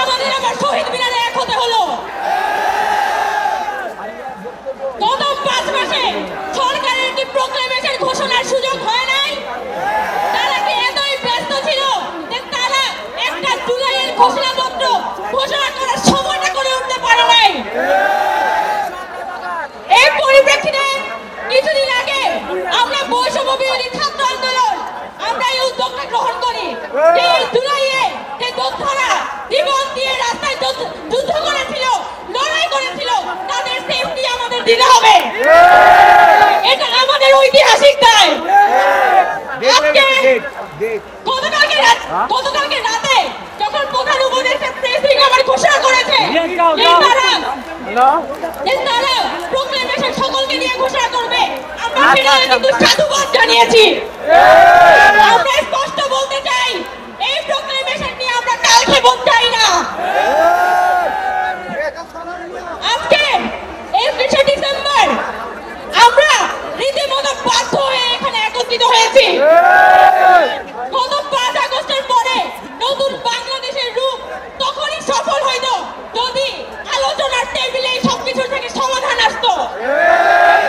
আমাদের আবার শহীদ মিনারে এক হতে হলো। গত 5 মাসে সরকারের কি প্রোক্লেমেশন ঘোষণার সুযোগ হয় নাই? তারা কি এতই ব্যস্ত ছিল যে তারা একটা জুলাইয়ের ঘোষণাপত্র ঘোষণা করার সময়টা করে উঠতে পারে নাই? এই পরিপ্রেক্ষিতে কিছুদিন আগে আমরা বৈষম্য বিরোধী ছাত্র আন্দোলন আমরা এই উদ্যোগটা গ্রহণ করি যে এই জুলাইয়ে যে যোদ্ধারা জীবন দিয়ে রাস্তায় যুদ্ধ করেছিল, লড়াই করেছিল, তাদের সেফটি আমাদের দিতে হবে। এটা আমাদের ঐতিহাসিক দায়। গতকালকে রাতে যখন প্রধান উপদেষ্টা প্রেসিং আবার ঘোষণা করেছে তারা প্রোক্লেমেশন সকলকে নিয়ে ঘোষণা করবে, আমরা সেটা কিন্তু সাধুবাদ জানিয়েছি। আমরা স্পষ্ট বলতে চাই এই প্রোক্লেমেশন নিয়ে আমরা কালকে বলতে চাই না। আজকে 31শে ডিসেম্বর আমরা রীতিমতো বাধ্য হয়ে এখানে একত্রিত হয়েছি। গত 5 আগস্টের পরে নতুন বাংলাদেশের রূপ তখনই সফল হইত যদি আলোচনার টেবিলে সবকিছু থেকে সমাধান আসতো,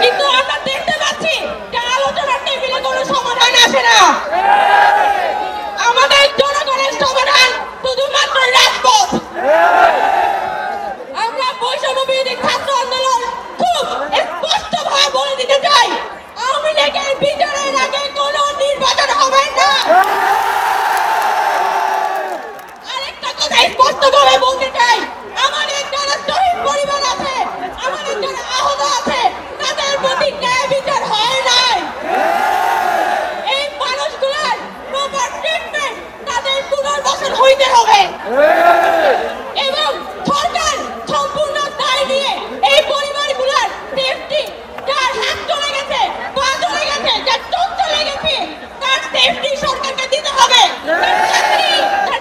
কিন্তু আমরা দেখতে পাচ্ছি যে আলোচনার টেবিলে কোনো সমাধান আসে না। আমাদের জনগণের সমাধান শুধুমাত্র রাজপথ। আমরা বৈষম্য বিরোধী ছাত্র আন্দোলন খুব স্পষ্টভাবে বলে দিতে চাই, আওয়ামী লীগের বিচারের আগে কোনো নির্বাচন হবে না। আরেকটা কথা স্পষ্টভাবে বলতে চাই, আমাদের যারা শহীদ পরিবার আছে, আমাদের যারা আহত আছে, তাদের প্রতি ন্যায় বিচার হয় নাই। এই মানুষগুলোর প্রপার ট্রিটমেন্ট তাদের পুনর্বাসন হইতে হবে এবং সরকার সম্পূর্ণ দায় নিয়ে এই পরিবারগুলোর সেফটি, যার হাত চলে গেছে, পা চলে গেছে, যার চোখ চলে গেছে, তার সেফটি সরকারকে দিতে হবে। তার চাকরি, তার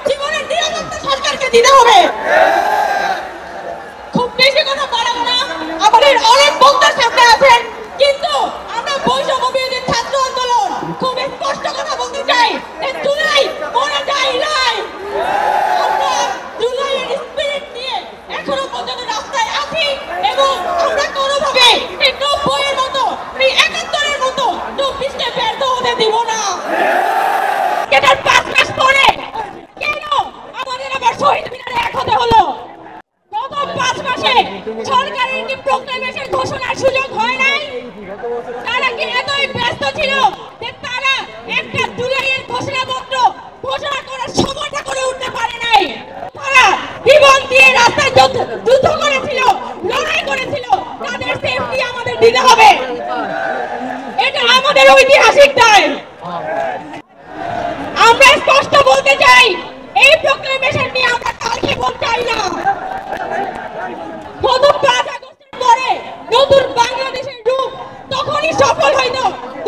জীবনের নিরাপত্তা সরকারকে দিতে হবে। খুব বেশি কথা বাড়াবো না, আমাদের অনেক বক্তার সামনে আছেন, কিন্তু আমরা বৈষম্য বিরোধী ছাত্র আন্দোলন খুব স্পষ্ট কথা বলতে চাই যে জুলাই মরে যায় নাই। আমরা জুলাইয়ের স্পিরিট নিয়ে এখনো পর্যন্ত রাস্তায় আছি এবং আমরা কোনোভাবে এই 90-এর মতো, এই 71-এর মতো 24কে ব্যর্থ হতে দিব না। এটার 5 মাস পরে কেন আমাদের আবার শহীদ মিনারে এক হতে হলো? গত 5 মাসে সরকারের কি প্রোক্লেমেশন ঘোষণার সুযোগ হয় নাই? তারা কি এতই ব্যস্ত ছিল যে তারা একটা জুলাইয়ের ঘোষণাপত্র ঘোষণা করার সময়টা করে উঠতে পারে নাই? তারা জীবন দিয়ে রাস্তায় যুদ্ধ করেছিল, লড়াই করেছিল, তাদের সেফটি আমাদের দিতে হবে। এটা আমাদের ঐতিহাসিক দায়। আমরা স্পষ্ট বলতে চাই এই প্রোক্লেমেশন নিয়ে আমরা কালকে বলতে চাই না। গত 5 আগস্টের পরে নতুন বাংলাদেশের রূপ তখনই সফল হইত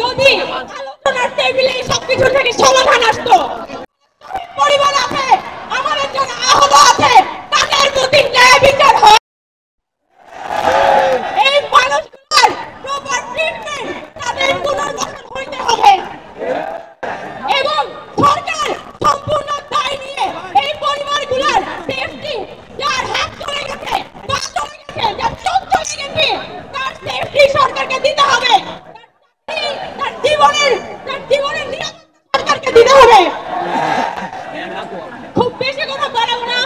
যদি আলোচনার টেবিলে সবকিছু থেকে সমাধান আসতো। পরিবার আছে, আমাদের যারা আহত আছে, তাদের প্রতি ন্যায় বিচার হয়। এই মানুষগুলোর প্রপার ট্রিটমেন্ট তাদের পুনর্বাসন হইতে হবে এবং সরকার সম্পূর্ণ দায় নিয়ে এই পরিবারগুলোর সেফটি, যার হাত চলে গেছে, পা চলে গেছে, যার চোখ চলে গেছে, তার সেফটি সরকারকে দিতে হবে। তার জীবনের নিরাপত্তা সরকারকে দিতে হবে। খুব বেশি কথা বাড়াবো না,